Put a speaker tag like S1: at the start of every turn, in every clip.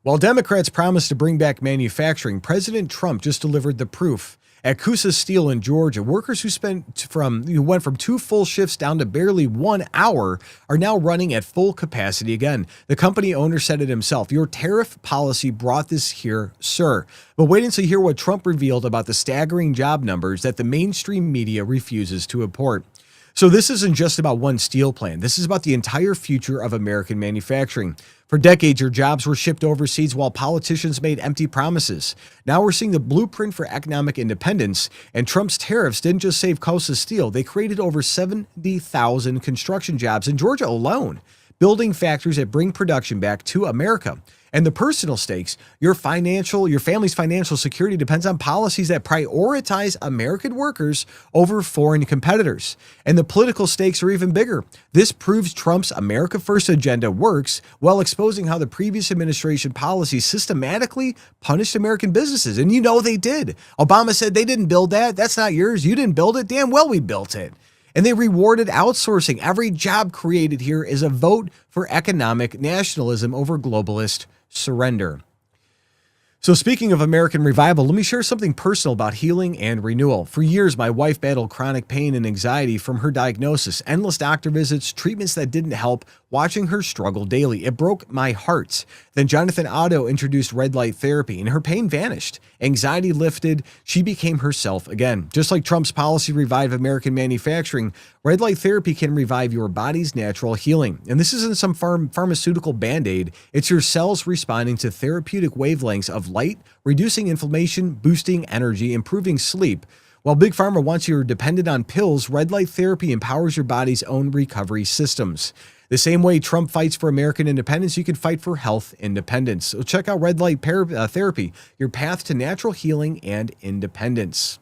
S1: While Democrats promised to bring back manufacturing, President Trump just delivered the proof. At Coosa Steel in Georgia, workers who went from 2 full shifts down to barely 1 hour are now running at full capacity again. The company owner said it himself. Your tariff policy brought this here, sir. But wait until you hear what Trump revealed about the staggering job numbers that the mainstream media refuses to report. So this isn't just about one steel plant. This is about the entire future of American manufacturing. For decades, your jobs were shipped overseas while politicians made empty promises. Now we're seeing the blueprint for economic independence, and Trump's tariffs didn't just save Coosa Steel. They created over 70,000 construction jobs in Georgia alone, building factories that bring production back to America. And the personal stakes, your family's financial security depends on policies that prioritize American workers over foreign competitors. And the political stakes are even bigger. This proves Trump's America First agenda works while exposing how the previous administration policies systematically punished American businesses. And you know they did. Obama said they didn't build that. That's not yours. You didn't build it. Damn well we built it. And they rewarded outsourcing. Every job created here is a vote for economic nationalism over globalist surrender. So speaking of American revival, let me share something personal about healing and renewal. For years, my wife battled chronic pain and anxiety from her diagnosis, endless doctor visits, treatments that didn't help, watching her struggle daily. It broke my heart. Then Jonathan Otto introduced red light therapy and her pain vanished. Anxiety lifted. She became herself again. Just like Trump's policy revived American manufacturing, red light therapy can revive your body's natural healing. And this isn't some pharmaceutical band-aid. It's your cells responding to therapeutic wavelengths of light, reducing inflammation, boosting energy, improving sleep. While Big Pharma wants you dependent on pills, red light therapy empowers your body's own recovery systems. The same way Trump fights for American independence, you can fight for health independence. So check out red light therapy, your path to natural healing and independence.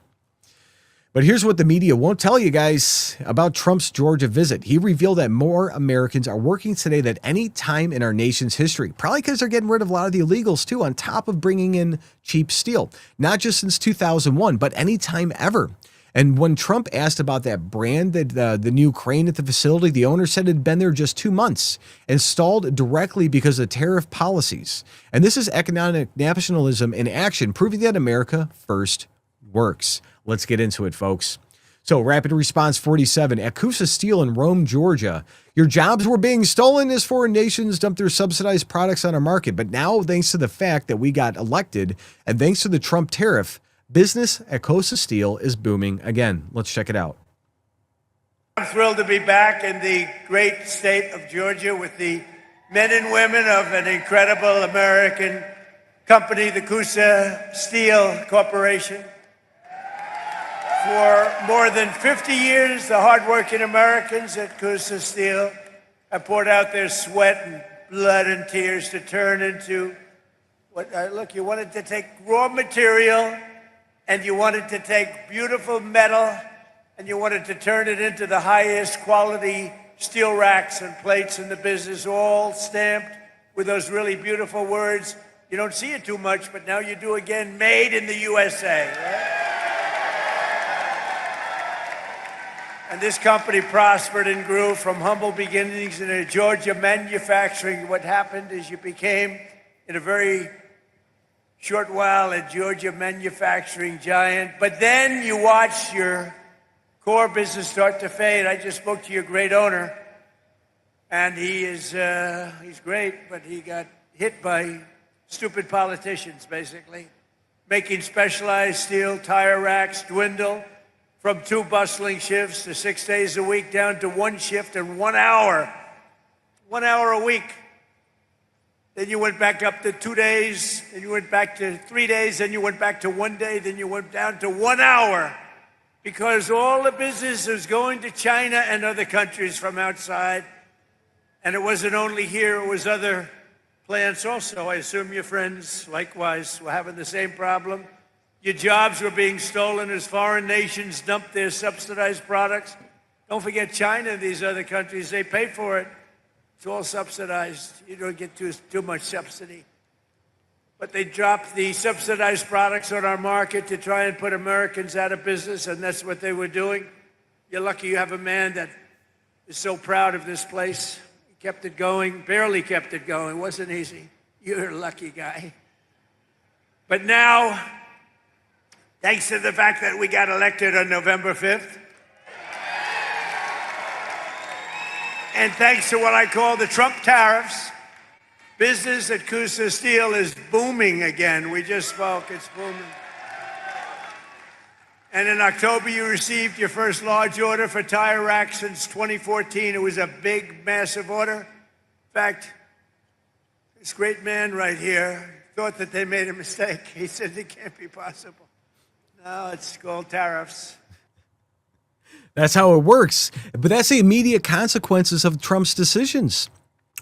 S1: But here's what the media won't tell you guys about Trump's Georgia visit. He revealed that more Americans are working today than any time in our nation's history. Probably because they're getting rid of a lot of the illegals too, on top of bringing in cheap steel. Not just since 2001, but any time ever. And when Trump asked about that brand, the new crane at the facility, the owner said it had been there just 2 months, installed directly because of tariff policies. And this is economic nationalism in action, proving that America first works. Let's get into it, folks. So, Rapid Response 47 at Coosa Steel in Rome, Georgia. Your jobs were being stolen as foreign nations dumped their subsidized products on our market. But now, thanks to the fact that we got elected and thanks to the Trump tariff, business at Coosa Steel is booming again. Let's check it out.
S2: I'm thrilled to be back in the great state of Georgia with the men and women of an incredible American company, the Coosa Steel Corporation. For more than 50 years, the hardworking Americans at Coosa Steel have poured out their sweat and blood and tears to turn into look, you wanted to take raw material and you wanted to take beautiful metal and you wanted to turn it into the highest quality steel racks and plates in the business, all stamped with those really beautiful words. You don't see it too much, but now you do again, made in the USA. Right? And this company prospered and grew from humble beginnings in a Georgia manufacturing. What happened is you became, in a very short while, a Georgia manufacturing giant. But then you watch your core business start to fade. I just spoke to your great owner, and he's great, but he got hit by stupid politicians, basically, making specialized steel tire racks dwindle from 2 bustling shifts to 6 days a week down to 1 shift and 1 hour. 1 hour a week. Then you went back up to 2 days, then you went back to 3 days, then you went back to 1 day, then you went down to 1 hour. Because all the business was going to China and other countries from outside. And it wasn't only here, it was other plants also. I assume your friends, likewise, were having the same problem. Your jobs were being stolen as foreign nations dumped their subsidized products. Don't forget China and these other countries, they pay for it. It's all subsidized. You don't get too much subsidy. But they dropped the subsidized products on our market to try and put Americans out of business, and that's what they were doing. You're lucky you have a man that is so proud of this place. He kept it going, barely kept it going. It wasn't easy. You're a lucky guy. But now, thanks to the fact that we got elected on November 5th, and thanks to what I call the Trump tariffs, business at Coosa Steel is booming again. We just spoke, it's booming. And in October, you received your first large order for tire racks since 2014. It was a big, massive order. In fact, this great man right here thought that they made a mistake. He said it can't be possible. No, it's called tariffs.
S1: That's how it works. But that's the immediate consequences of Trump's decisions.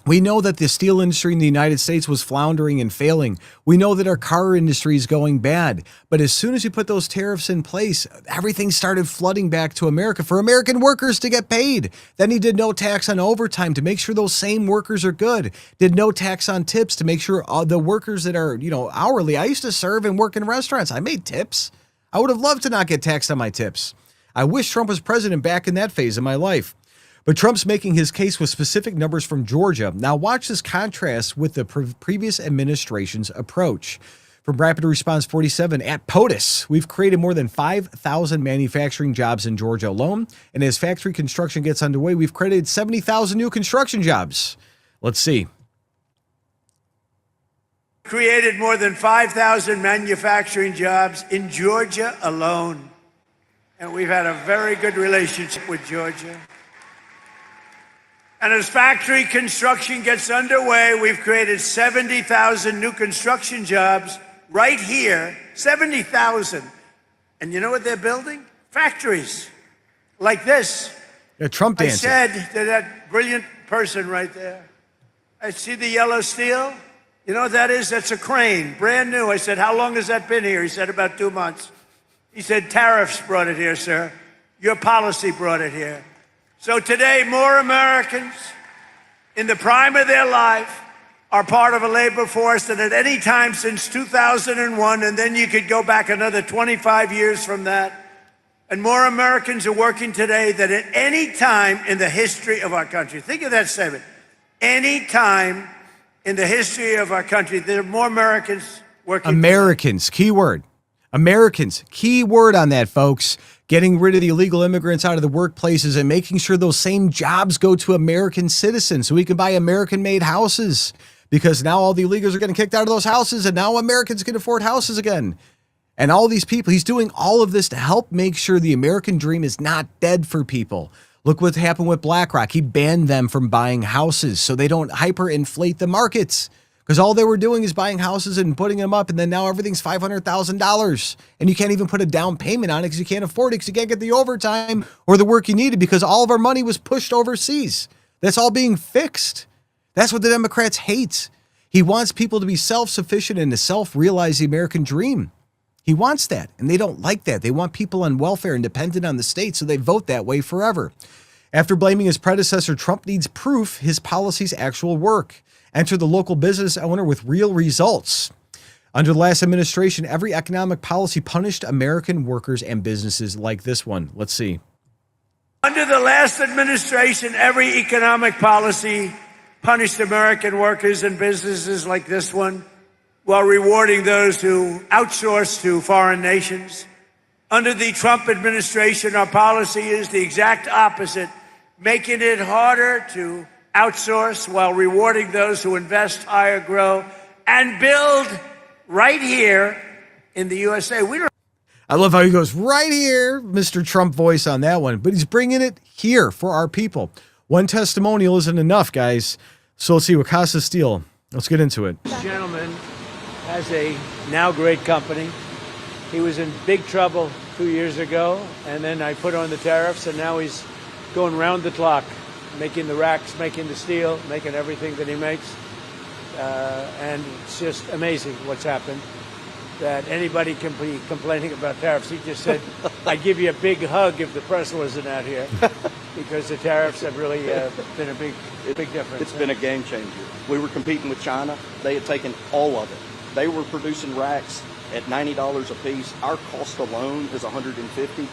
S1: We know that the steel industry in the United States was floundering and failing. We know that our car industry is going bad. But as soon as you put those tariffs in place, everything started flooding back to America for American workers to get paid. Then he did no tax on overtime to make sure those same workers are good. Did no tax on tips to make sure the workers that are, hourly. I used to serve and work in restaurants. I made tips. I would have loved to not get taxed on my tips. I wish Trump was president back in that phase of my life. But Trump's making his case with specific numbers from Georgia. Now watch this contrast with the previous administration's approach. From Rapid Response 47, at POTUS, we've created more than 5,000 manufacturing jobs in Georgia alone. And as factory construction gets underway, we've created 70,000 new construction jobs. Let's see.
S2: Created more than 5,000 manufacturing jobs in Georgia alone. And we've had a very good relationship with Georgia. And as factory construction gets underway, we've created 70,000 new construction jobs right here, 70,000. And you know what they're building? Factories like this.
S1: Trump dancing.
S2: I said to that brilliant person right there, I see the yellow steel. You know what that is? That's a crane, brand new. I said, how long has that been here? He said, about 2 months. He said, tariffs brought it here, sir. Your policy brought it here. So today, more Americans in the prime of their life are part of a labor force than at any time since 2001, and then you could go back another 25 years from that. And more Americans are working today than at any time in the history of our country. Think of that statement. Any time in the history of our country, there are more Americans working.
S1: Americans, key word. Americans, key word on that, folks. Getting rid of the illegal immigrants out of the workplaces and making sure those same jobs go to American citizens so we can buy American-made houses. Because now all the illegals are getting kicked out of those houses and now Americans can afford houses again. And all these people, he's doing all of this to help make sure the American dream is not dead for people. Look what happened with BlackRock. He banned them from buying houses so they don't hyperinflate the markets. Because all they were doing is buying houses and putting them up, and then now everything's $500,000. And you can't even put a down payment on it because you can't afford it because you can't get the overtime or the work you needed because all of our money was pushed overseas. That's all being fixed. That's what the Democrats hate. He wants people to be self-sufficient and to self-realize the American dream. He wants that, and they don't like that. They want people on welfare and dependent on the state, so they vote that way forever. After blaming his predecessor, Trump needs proof his policies actual work. Enter the local business owner with real results. Under the last administration, every economic policy punished American workers and businesses like this one. Let's see.
S2: Under the last administration, every economic policy punished American workers and businesses like this one, while rewarding those who outsource to foreign nations. Under the Trump administration, our policy is the exact opposite, making it harder to outsource while rewarding those who invest, hire, grow, and build right here in the USA.
S1: I love how he goes right here, Mr. Trump voice on that one, but he's bringing it here for our people. One testimonial isn't enough, guys. So let's see with Coosa Steel. Let's get into it.
S2: This gentleman has a now great company. He was in big trouble 2 years ago, and then I put on the tariffs, and now he's going round the clock, making the racks, making the steel, making everything that he makes. And it's just amazing what's happened, that anybody can be complaining about tariffs. He just said, I'd give you a big hug if the press wasn't out here, because the tariffs have really been a big difference.
S3: It's been a game changer. We were competing with China. They had taken all of it. They were producing racks at $90 a piece. Our cost alone is $150.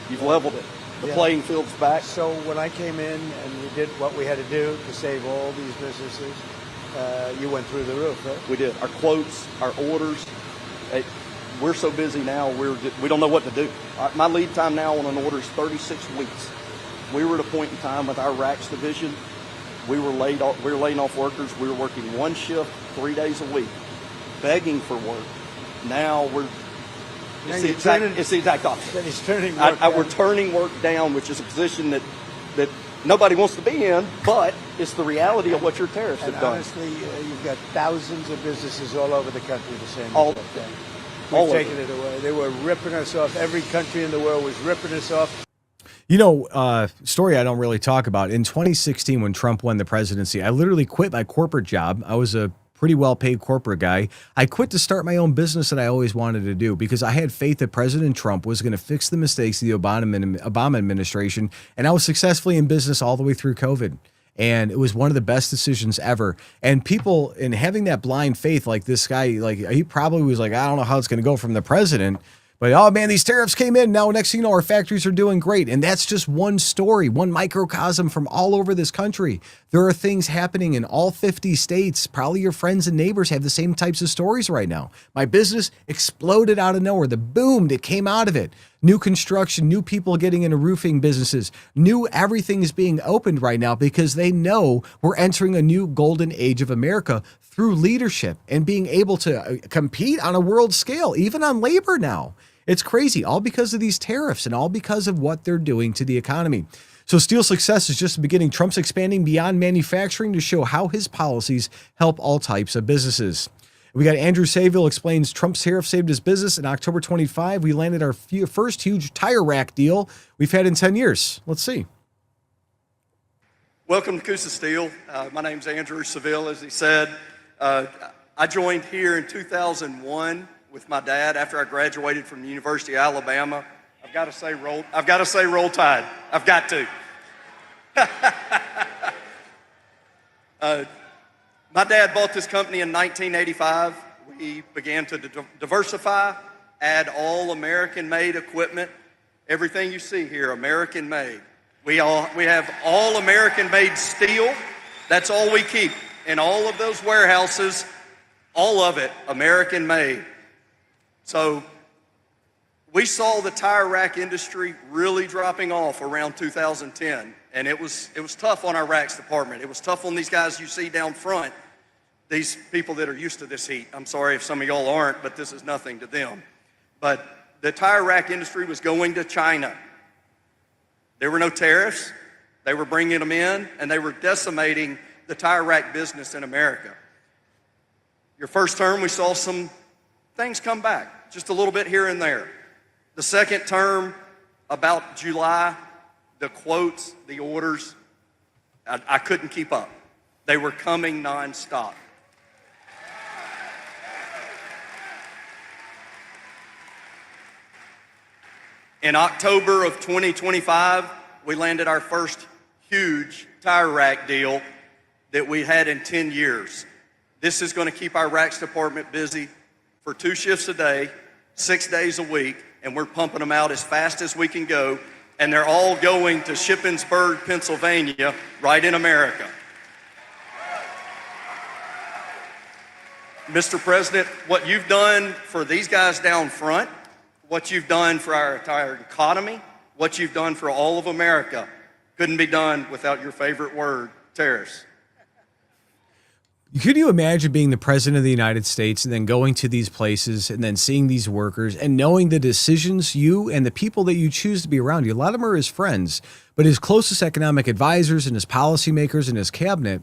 S3: You've leveled it. The playing field's back.
S2: So when I came in and we did what we had to do to save all these businesses,
S4: you went through the roof, right?
S3: We did. Our quotes, our orders. We're so busy now, we don't know what to do. My lead time now on an order is 36 weeks. We were at a point in time with our racks division, we were laying off workers. We were working one shift, 3 days a week, begging for work. Now it's the exact opposite.
S4: Then he's turning work down.
S3: We're turning work down, which is a position that nobody wants to be in, but it's the reality of what your tariffs have done.
S4: Honestly, you've got thousands of businesses all over the country the same
S3: All
S4: thing.
S3: all
S4: We've
S3: over.
S4: taken it away. They were ripping us off. Every country in the world was ripping us off.
S1: You know, story I don't really talk about. In 2016, when Trump won the presidency, I literally quit my corporate job. I was a pretty well-paid corporate guy. I quit to start my own business that I always wanted to do because I had faith that President Trump was going to fix the mistakes of the Obama administration, and I was successfully in business all the way through COVID. And it was one of the best decisions ever. And people, in having that blind faith, like this guy, like he probably was like, I don't know how it's going to go from the president. But, oh, man, these tariffs came in. Now, next thing you know, our factories are doing great. And that's just one story, one microcosm from all over this country. There are things happening in all 50 states. Probably your friends and neighbors have the same types of stories right now. My business exploded out of nowhere. The boom that came out of it. New construction, new people getting into roofing businesses. New everything is being opened right now because they know we're entering a new golden age of America through leadership and being able to compete on a world scale, even on labor now. It's crazy, all because of these tariffs and all because of what they're doing to the economy. So Steel's success is just the beginning. Trump's expanding beyond manufacturing to show how his policies help all types of businesses. We got Andrew Saville explains Trump's tariff saved his business. In October 25, we landed our first huge tire rack deal we've had in 10 years. Let's see.
S3: Welcome to Coosa Steel. My name's Andrew Saville, as he said. I joined here in 2001 with my dad after I graduated from the University of Alabama. I've got to say roll Tide. I've got to. My dad bought this company in 1985. We began to diversify, add all American-made equipment. Everything you see here, American-made. We have all American-made steel. That's all we keep in all of those warehouses. All of it American-made. So we saw the tire rack industry really dropping off around 2010, and it was tough on our racks department. It was tough on these guys you see down front, these people that are used to this heat. I'm sorry if some of y'all aren't, but this is nothing to them. But the tire rack industry was going to China. There were no tariffs. They were bringing them in, and they were decimating the tire rack business in America. Your first term, we saw some things come back, just a little bit here and there. The second term, about July, the quotes, the orders, I couldn't keep up. They were coming nonstop. In October of 2025, we landed our first huge tire rack deal that we had in 10 years. This is going to keep our racks department busy for 2 shifts a day, 6 days a week, and we're pumping them out as fast as we can go, and they're all going to Shippensburg, Pennsylvania, right in America. Mr. President, what you've done for these guys down front, what you've done for our entire economy, what you've done for all of America, couldn't be done without your favorite word, tariffs.
S1: Could you imagine being the president of the United States and then going to these places and then seeing these workers and knowing the decisions you and the people that you choose to be around you? A lot of them are his friends, but his closest economic advisors and his policymakers and his cabinet,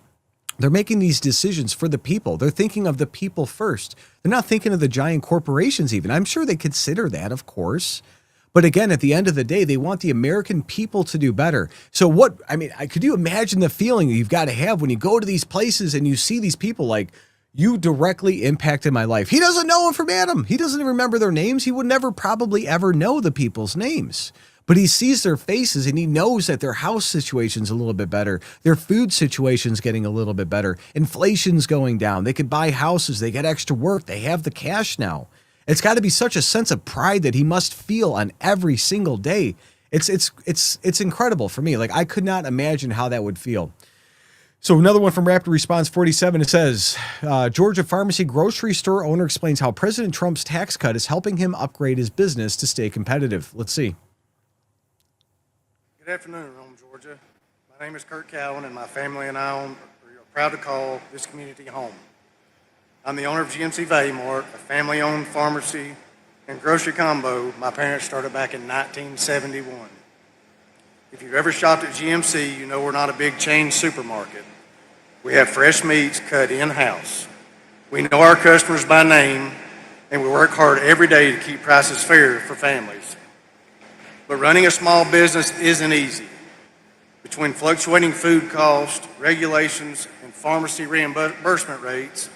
S1: they're making these decisions for the people. They're thinking of the people first. They're not thinking of the giant corporations even. I'm sure they consider that, of course. But again, at the end of the day, they want the American people to do better. So could you imagine the feeling you've got to have when you go to these places and you see these people like, you directly impacted my life. He doesn't know them from Adam. He doesn't even remember their names. He would never probably ever know the people's names. But he sees their faces and he knows that their house situation's a little bit better. Their food situation's getting a little bit better. Inflation's going down. They could buy houses. They get extra work. They have the cash now. It's got to be such a sense of pride that he must feel on every single day. It's incredible for me. Like, I could not imagine how that would feel. So another one from Rapid Response 47, it says, Georgia pharmacy grocery store owner explains how President Trump's tax cut is helping him upgrade his business to stay competitive. Let's see.
S5: Good afternoon, Rome, Georgia. My name is Kurt Cowan, and my family and I are proud to call this community home. I'm the owner of GMC Value Mart, a family-owned pharmacy and grocery combo my parents started back in 1971. If you've ever shopped at GMC, you know we're not a big chain supermarket. We have fresh meats cut in-house. We know our customers by name, and we work hard every day to keep prices fair for families. But running a small business isn't easy. Between fluctuating food costs, regulations, and pharmacy reimbursement rates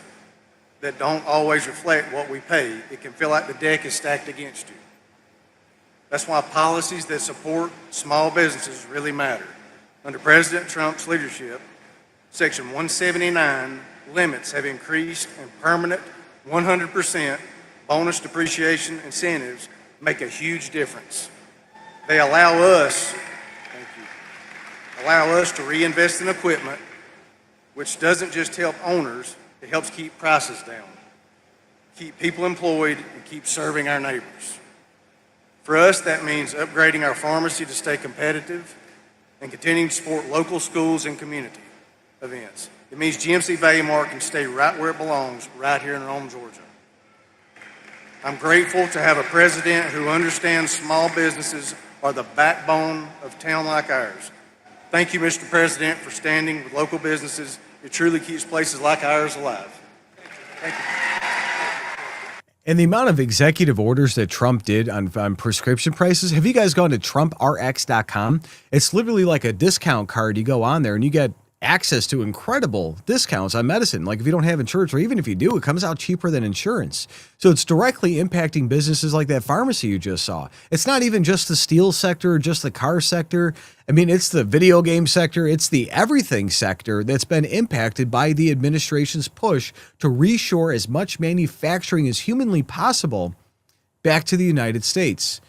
S5: that don't always reflect what we pay, it can feel like the deck is stacked against you. That's why policies that support small businesses really matter. Under President Trump's leadership, Section 179 limits have increased, and permanent 100% bonus depreciation incentives make a huge difference. They allow us to reinvest in equipment, which doesn't just help owners, it helps keep prices down, keep people employed, and keep serving our neighbors. For us, that means upgrading our pharmacy to stay competitive and continuing to support local schools and community events. It means GMC Value Mart can stay right where it belongs, right here in Rome, Georgia. I'm grateful to have a president who understands small businesses are the backbone of a town like ours. Thank you, Mr. President, for standing with local businesses. It truly keeps places like ours alive. Thank you.
S1: And the amount of executive orders that Trump did on prescription prices, have you guys gone to TrumpRx.com? It's literally like a discount card. You go on there and you get access to incredible discounts on medicine. Like if you don't have insurance, or even if you do, it comes out cheaper than insurance. So it's directly impacting businesses like that pharmacy you just saw. It's not even just the steel sector, just the car sector. I mean, it's the video game sector. It's the everything sector that's been impacted by the administration's push to reshore as much manufacturing as humanly possible back to the United States.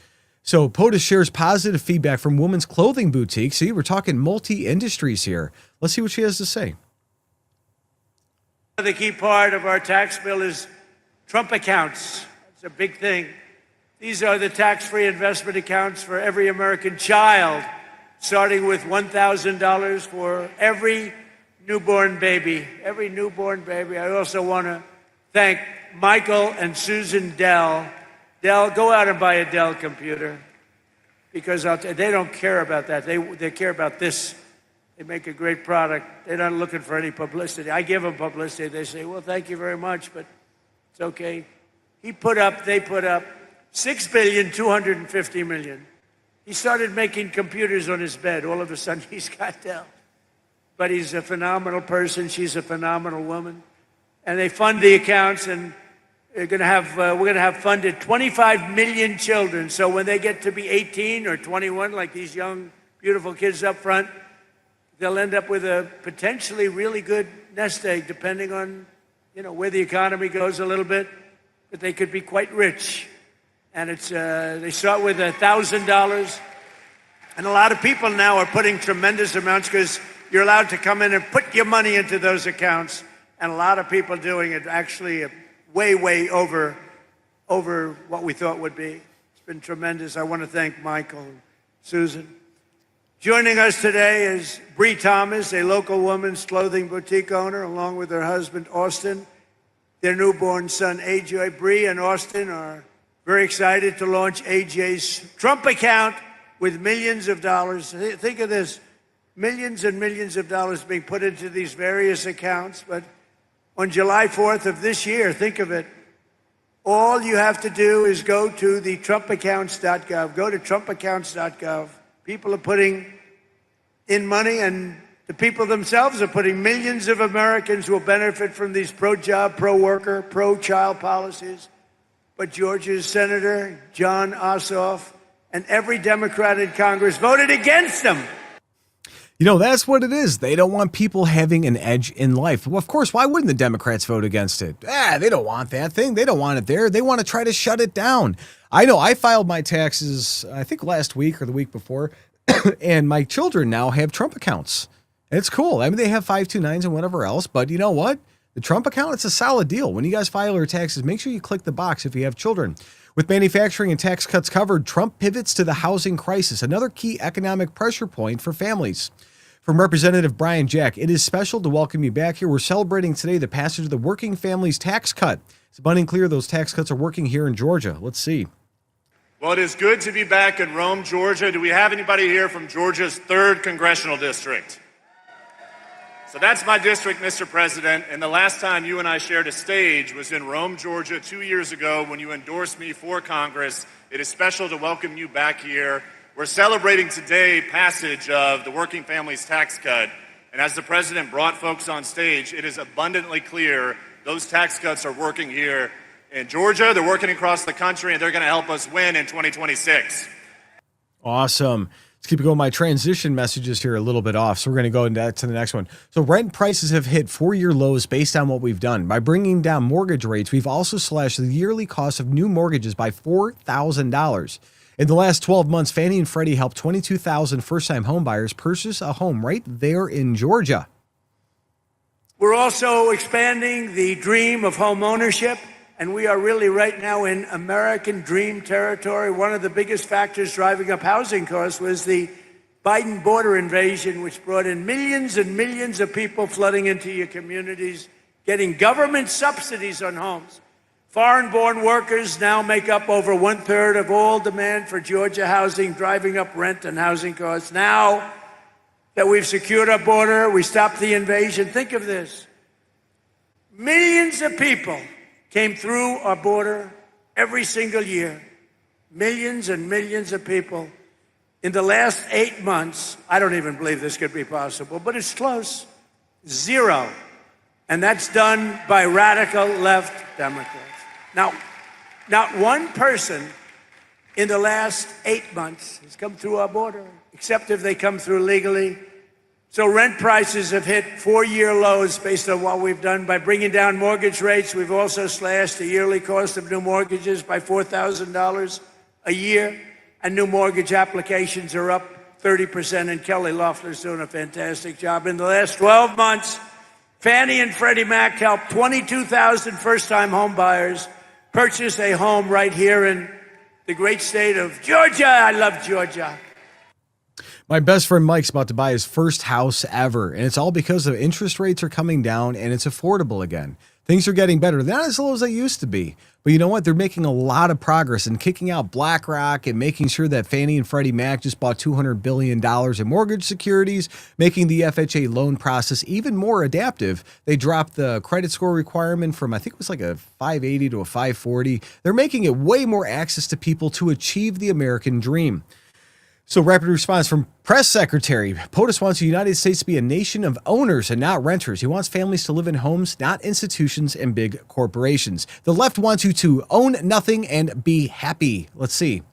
S1: So POTUS shares positive feedback from women's clothing boutique. See, we're talking multi-industries here. Let's see what she has to say.
S2: The key part of our tax bill is Trump accounts. It's a big thing. These are the tax-free investment accounts for every American child, starting with $1,000 for every newborn baby. Every newborn baby. I also want to thank Michael and Susan Dell. Dell, go out and buy a Dell computer, because they don't care about that. They care about this. They make a great product. They're not looking for any publicity. I give them publicity. They say, well, thank you very much, but it's okay. They put up $6.25 billion. He started making computers on his bed. All of a sudden, he's got Dell. But he's a phenomenal person. She's a phenomenal woman. And they fund the accounts, and we're going to have funded 25 million children. So when they get to be 18 or 21, like these young, beautiful kids up front, they'll end up with a potentially really good nest egg, depending on, where the economy goes a little bit. But they could be quite rich. And it's they start with $1,000. And a lot of people now are putting tremendous amounts, because you're allowed to come in and put your money into those accounts. And a lot of people doing it actually way over what we thought would be. It's been tremendous. I want to thank Michael and Susan. Joining us today is Bree Thomas, a local women's clothing boutique owner, along with her husband, Austin, their newborn son, AJ. Bree and Austin are very excited to launch AJ's Trump account with millions of dollars. Think of this, millions and millions of dollars being put into these various accounts. But on July 4th of this year, think of it, all you have to do is go to the TrumpAccounts.gov. Go to TrumpAccounts.gov. People are putting in money, and the people themselves are putting. Millions of Americans will benefit from these pro-job, pro-worker, pro-child policies. But Georgia's Senator John Ossoff and every Democrat in Congress voted against them.
S1: That's what it is. They don't want people having an edge in life. Well, of course, why wouldn't the Democrats vote against it? They don't want that thing. They don't want it there. They want to try to shut it down. I know I filed my taxes, I think last week or the week before, and my children now have Trump accounts. It's cool. I mean, they have 529s and whatever else, but you know what? The Trump account, it's a solid deal. When you guys file your taxes, make sure you click the box if you have children. With manufacturing and tax cuts covered, Trump pivots to the housing crisis, another key economic pressure point for families. From Representative Brian Jack, it is special to welcome you back here. We're celebrating today the passage of the Working Families Tax Cut. It's abundantly clear those tax cuts are working here in Georgia. Let's see.
S6: Well, it is good to be back in Rome, Georgia. Do we have anybody here from Georgia's 3rd Congressional District? So that's my district, Mr. President, and the last time you and I shared a stage was in Rome, Georgia, 2 years ago when you endorsed me for Congress. It is special to welcome you back here. We're celebrating today passage of the Working Families Tax Cut, and as the President brought folks on stage, it is abundantly clear those tax cuts are working here in Georgia, they're working across the country, and they're going to help us win in 2026.
S1: Awesome. Let's keep going. My transition messages here a little bit off, so we're going to go to the next one. So rent prices have hit 4-year lows based on what we've done. By bringing down mortgage rates, we've also slashed the yearly cost of new mortgages by $4,000. In the last 12 months, Fannie and Freddie helped 22,000 first-time homebuyers purchase a home right there in Georgia.
S2: We're also expanding the dream of home ownership, and we are really right now in American dream territory. One of the biggest factors driving up housing costs was the Biden border invasion, which brought in millions and millions of people flooding into your communities, getting government subsidies on homes. Foreign-born workers now make up over 1/3 of all demand for Georgia housing, driving up rent and housing costs. Now that we've secured our border, we stopped the invasion. Think of this. Millions of people came through our border every single year. Millions and millions of people. In the last 8 months, I don't even believe this could be possible, but it's close. 0. And that's done by radical left Democrats. Now, not one person in the last 8 months has come through our border, except if they come through legally. So rent prices have hit 4-year lows based on what we've done. By bringing down mortgage rates, we've also slashed the yearly cost of new mortgages by $4,000 a year. And new mortgage applications are up 30%, and Kelly Loeffler's doing a fantastic job. In the last 12 months, Fannie and Freddie Mac helped 22,000 first-time home buyers purchase a home right here in the great state of Georgia. I love Georgia.
S1: My best friend Mike's about to buy his first house ever, and it's all because the interest rates are coming down and it's affordable again. Things are getting better. They're not as low as they used to be. But you know what? They're making a lot of progress in kicking out BlackRock and making sure that Fannie and Freddie Mac just bought $200 billion in mortgage securities, making the FHA loan process even more adaptive. They dropped the credit score requirement from, I think it was like a 580 to a 540. They're making it way more access to people to achieve the American dream. So rapid response from Press Secretary. POTUS wants the United States to be a nation of owners and not renters. He wants families to live in homes, not institutions and big corporations. The left wants you to own nothing and be happy. Let's see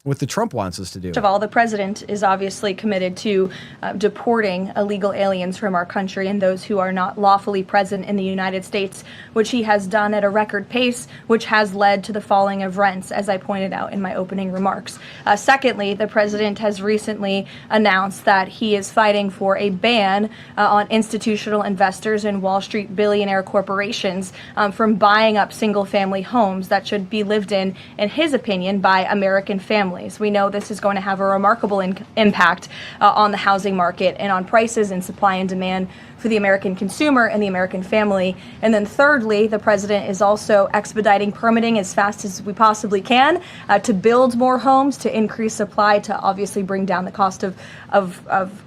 S1: what the Trump wants us to do.
S7: First of all, the president is obviously committed to deporting illegal aliens from our country and those who are not lawfully present in the United States, which he has done at a record pace, which has led to the falling of rents, as I pointed out in my opening remarks. Secondly, the president has recently announced that he is fighting for a ban on institutional investors and Wall Street billionaire corporations from buying up single-family homes that should be lived in his opinion, by American families. We know this is going to have a remarkable impact on the housing market and on prices and supply and demand for the American consumer and the American family. And then thirdly, the president is also expediting permitting as fast as we possibly can to build more homes, to increase supply, to obviously bring down the cost of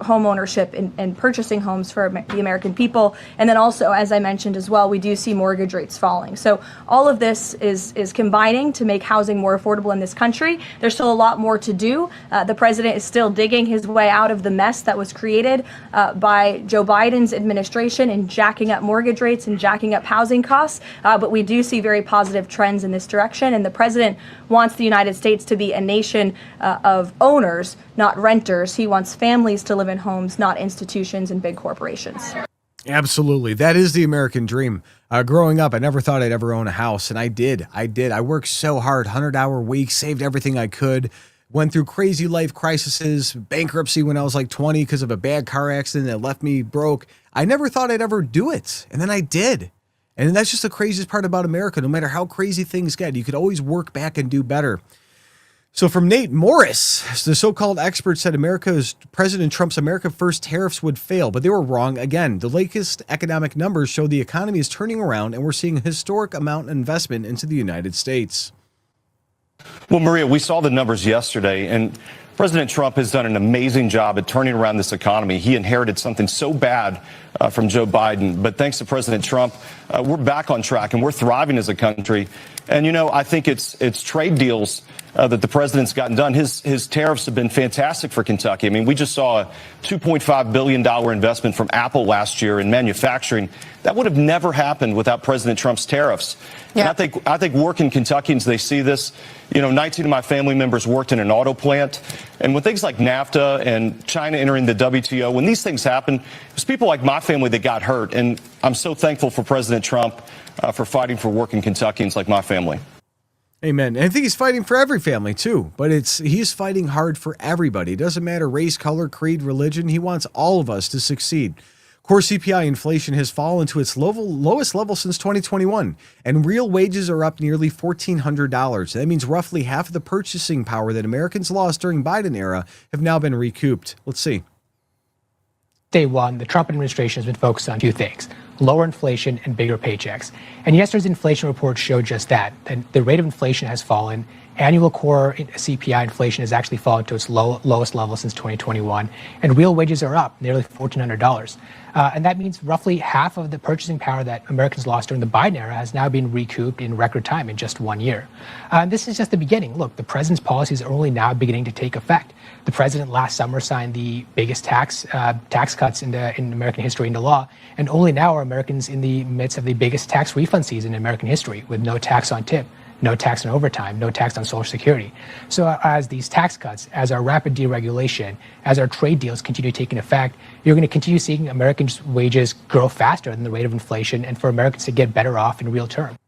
S7: home ownership and purchasing homes for the American people. And then also, as I mentioned as well, we do see mortgage rates falling. So all of this is combining to make housing more affordable in this country. There's still a lot more to do. The president is still digging his way out of the mess that was created by Joe Biden's administration in jacking up mortgage rates and jacking up housing costs. But we do see very positive trends in this direction. And the president wants the United States to be a nation of owners, not renters. He wants families to live in homes, not institutions and big corporations.
S1: Absolutely. That is the American dream. Growing up, I never thought I'd ever own a house, and I did. I worked so hard, 100-hour weeks, saved everything I could, went through crazy life crises, bankruptcy when I was like 20 because of a bad car accident that left me broke. I never thought I'd ever do it. And then I did. And that's just the craziest part about America. No matter how crazy things get, you could always work back and do better. So from Nate Morris, the so-called expert said President Trump's America First tariffs would fail, but they were wrong again. The latest economic numbers show the economy is turning around and we're seeing a historic amount of investment into the United States.
S8: Well, Maria, we saw the numbers yesterday, and President Trump has done an amazing job at turning around this economy. He inherited something so bad from Joe Biden, but thanks to President Trump, we're back on track and we're thriving as a country. And, you know, I think it's trade deals that the president's gotten done. His tariffs have been fantastic for Kentucky. I mean, we just saw a $2.5 billion investment from Apple last year in manufacturing. That would have never happened without President Trump's tariffs. Yeah. And I think working Kentuckians, they see this. You know, 19 of my family members worked in an auto plant. And when things like NAFTA and China entering the WTO, when these things happen, it was people like my family that got hurt. And I'm so thankful for President Trump for fighting for working Kentuckians like my family.
S1: Amen. And I think he's fighting for every family, too. But he's fighting hard for everybody. It doesn't matter race, color, creed, religion. He wants all of us to succeed. Core CPI inflation has fallen to its lowest level since 2021, and real wages are up nearly $1,400. That means roughly half of the purchasing power that Americans lost during Biden era have now been recouped. Let's see.
S9: Day one, the Trump administration has been focused on two things: lower inflation and bigger paychecks. And yesterday's inflation report showed just that. The rate of inflation has fallen. Annual core CPI inflation has actually fallen to its lowest level since 2021, and real wages are up nearly $1,400. And that means roughly half of the purchasing power that Americans lost during the Biden era has now been recouped in record time in just 1 year. This is just the beginning. Look, the president's policies are only now beginning to take effect. The president last summer signed the biggest tax cuts in American history into law, and only now are Americans in the midst of the biggest tax refund season in American history, with no tax on tip, no tax on overtime, no tax on Social Security. So as these tax cuts, as our rapid deregulation, as our trade deals continue taking effect, you're going to continue seeing Americans' wages grow faster than the rate of inflation, and for Americans to get better off in real terms.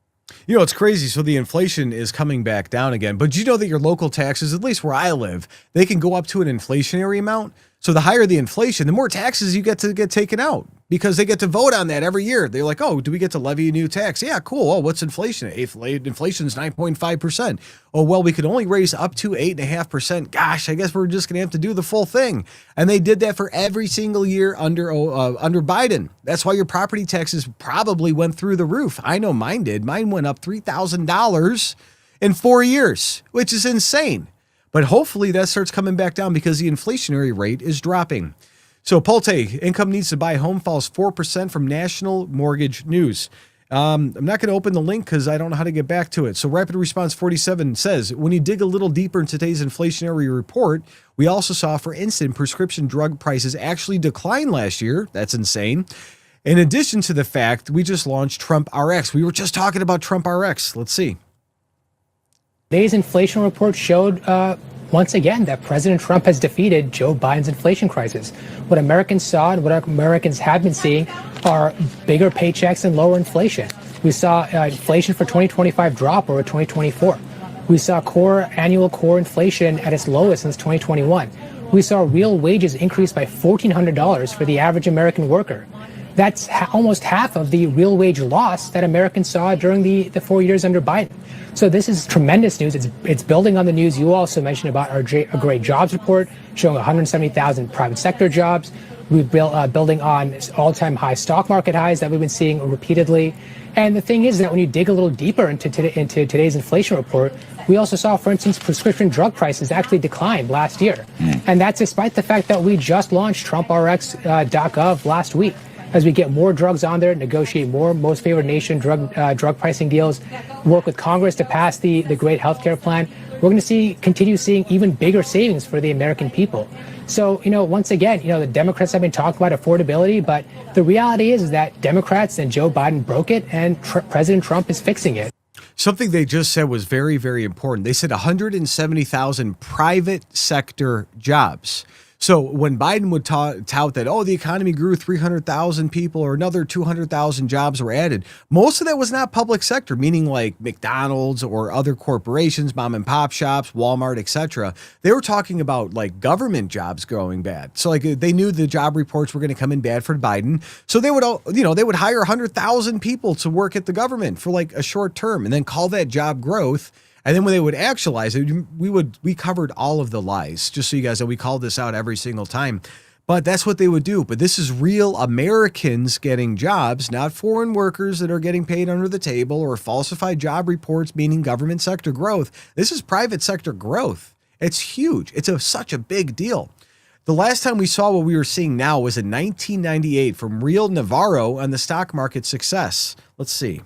S1: You know, it's crazy. So the inflation is coming back down again. But you know that your local taxes, at least where I live, they can go up to an inflationary amount. So the higher the inflation, the more taxes you get to get taken out, because they get to vote on that every year. They're like, oh, do we get to levy a new tax? Yeah, cool. Oh, what's inflation? Inflation's 9.5%. Oh, well, we could only raise up to 8.5%. Gosh, I guess we're just going to have to do the full thing. And they did that for every single year under Biden. That's why your property taxes probably went through the roof. I know mine did. Mine went up $3,000 in 4 years, which is insane. But hopefully that starts coming back down because the inflationary rate is dropping. So Pulte, income needs to buy home falls 4% from National Mortgage News. I'm not going to open the link because I don't know how to get back to it. So Rapid Response 47 says, when you dig a little deeper in today's inflationary report, we also saw, for instance, prescription drug prices actually decline last year. That's insane. In addition to the fact we just launched Trump RX. We were just talking about Trump RX. Let's see.
S9: Today's inflation report showed once again that President Trump has defeated Joe Biden's inflation crisis. What Americans saw and what Americans have been seeing are bigger paychecks and lower inflation. We saw inflation for 2025 drop over 2024. We saw annual core inflation at its lowest since 2021. We saw real wages increase by $1,400 for the average American worker. That's almost half of the real wage loss that Americans saw during the 4 years under Biden. So this is tremendous news. It's building on the news you also mentioned about our great jobs report, showing 170,000 private sector jobs. We've building on all-time high stock market highs that we've been seeing repeatedly. And the thing is that when you dig a little deeper into today's inflation report, we also saw, for instance, prescription drug prices actually declined last year. And that's despite the fact that we just launched TrumpRx.gov last week. As we get more drugs on there, negotiate more most favored nation drug pricing deals, work with Congress to pass the great healthcare plan, we're going to continue seeing even bigger savings for the American people. So, once again, the Democrats have been talking about affordability, but the reality is that Democrats and Joe Biden broke it, and President Trump is fixing it.
S1: Something they just said was very, very important. They said 170,000 private sector jobs. So when Biden would tout that, oh, the economy grew 300,000 people or another 200,000 jobs were added, most of that was not public sector, meaning like McDonald's or other corporations, mom and pop shops, Walmart, etc. They were talking about like government jobs growing bad. So like they knew the job reports were going to come in bad for Biden. So they would, they would hire 100,000 people to work at the government for like a short term and then call that job growth. And then when they would actualize it, we covered all of the lies, just so you guys know, we called this out every single time. But that's what they would do. But this is real Americans getting jobs, not foreign workers that are getting paid under the table or falsified job reports, meaning government sector growth. This is private sector growth. It's huge. It's such a big deal. The last time we saw what we were seeing now was in 1998 from Real Navarro on the stock market success. Let's see.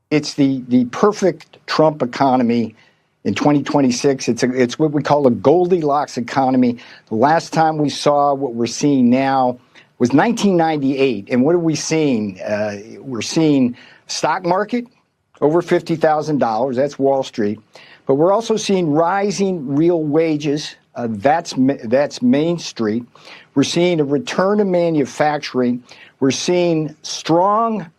S10: It's the perfect Trump economy in 2026. It's what we call a Goldilocks economy. The last time we saw what we're seeing now was 1998. And what are we seeing? We're seeing stock market over $50,000. That's Wall Street. But we're also seeing rising real wages. That's Main Street. We're seeing a return to manufacturing. We're seeing strong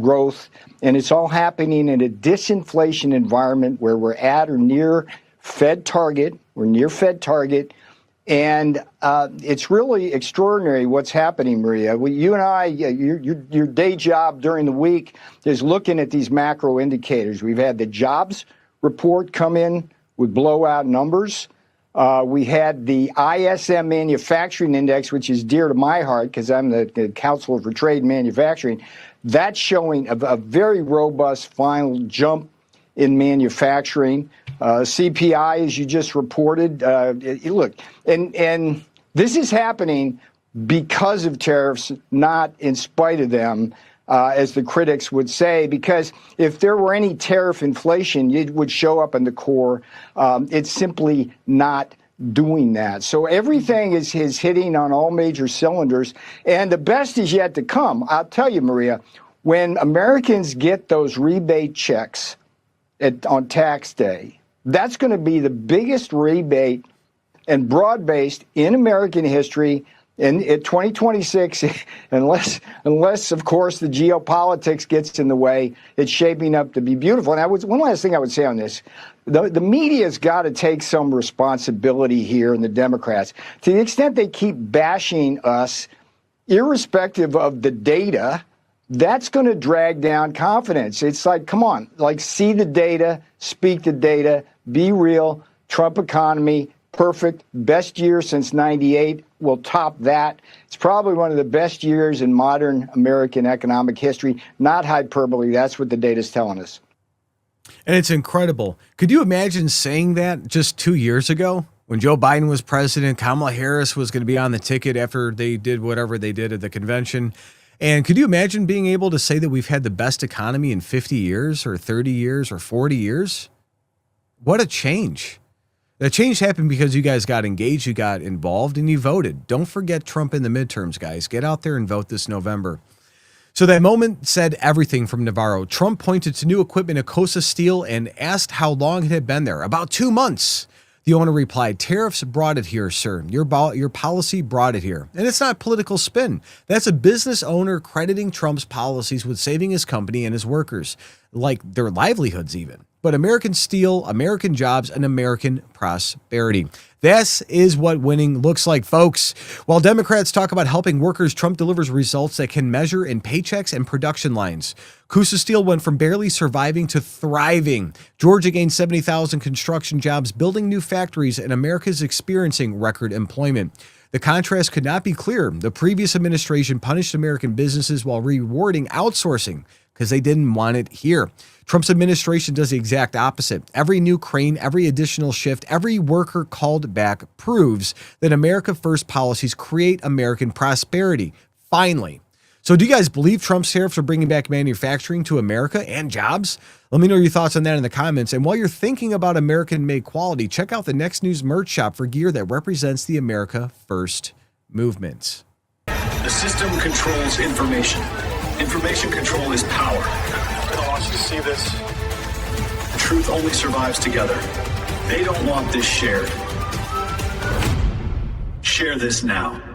S10: growth, and it's all happening in a disinflation environment where we're at or near Fed target. We're near Fed target, and it's really extraordinary what's happening, Maria. You and I, your day job during the week is looking at these macro indicators. We've had the jobs report come in with blowout numbers. We had the ISM Manufacturing Index, which is dear to my heart because I'm the Counselor for Trade and Manufacturing. That's showing a very robust final jump in manufacturing. CPI, as you just reported, look, and this is happening because of tariffs, not in spite of them, as the critics would say, because if there were any tariff inflation, it would show up in the core. It's simply not doing that. So everything is hitting on all major cylinders, and the best is yet to come. I'll tell you, Maria, when Americans get those rebate checks on tax day, that's going to be the biggest rebate and broad-based in American history. In 2026, unless of course the geopolitics gets in the way, it's shaping up to be beautiful. And one last thing I would say on this: the media's got to take some responsibility here, and the Democrats, to the extent they keep bashing us, irrespective of the data, that's going to drag down confidence. It's like, come on, like see the data, speak the data, be real. Trump economy. Perfect. Best year since 98. Will top that. It's probably one of the best years in modern American economic history. Not hyperbole. That's what the data's telling us.
S1: And it's incredible. Could you imagine saying that just 2 years ago when Joe Biden was president, Kamala Harris was going to be on the ticket after they did whatever they did at the convention? And could you imagine being able to say that we've had the best economy in 50 years or 30 years or 40 years? What a change. The change happened because you guys got engaged, you got involved, and you voted. Don't forget Trump in the midterms, guys. Get out there and vote this November. So that moment said everything from Navarro. Trump pointed to new equipment at Coosa Steel and asked how long it had been there. About 2 months. The owner replied, "Tariffs brought it here, sir. Your policy brought it here." And it's not political spin. That's a business owner crediting Trump's policies with saving his company and his workers, like their livelihoods even. But American steel, American jobs, and American prosperity. This is what winning looks like, folks. While Democrats talk about helping workers, Trump delivers results that can measure in paychecks and production lines. Coosa Steel went from barely surviving to thriving. Georgia gained 70,000 construction jobs, building new factories, and America is experiencing record employment. The contrast could not be clearer. The previous administration punished American businesses while rewarding outsourcing because they didn't want it here. Trump's administration does the exact opposite. Every new crane, every additional shift, every worker called back proves that America First policies create American prosperity. Finally. So do you guys believe Trump's tariffs are bringing back manufacturing to America and jobs? Let me know your thoughts on that in the comments. And while you're thinking about American-made quality, check out the Next News merch shop for gear that represents the America First movement.
S11: The system controls information. Information control is power. I want you to see this. Truth only survives together. They don't want this shared. Share this now.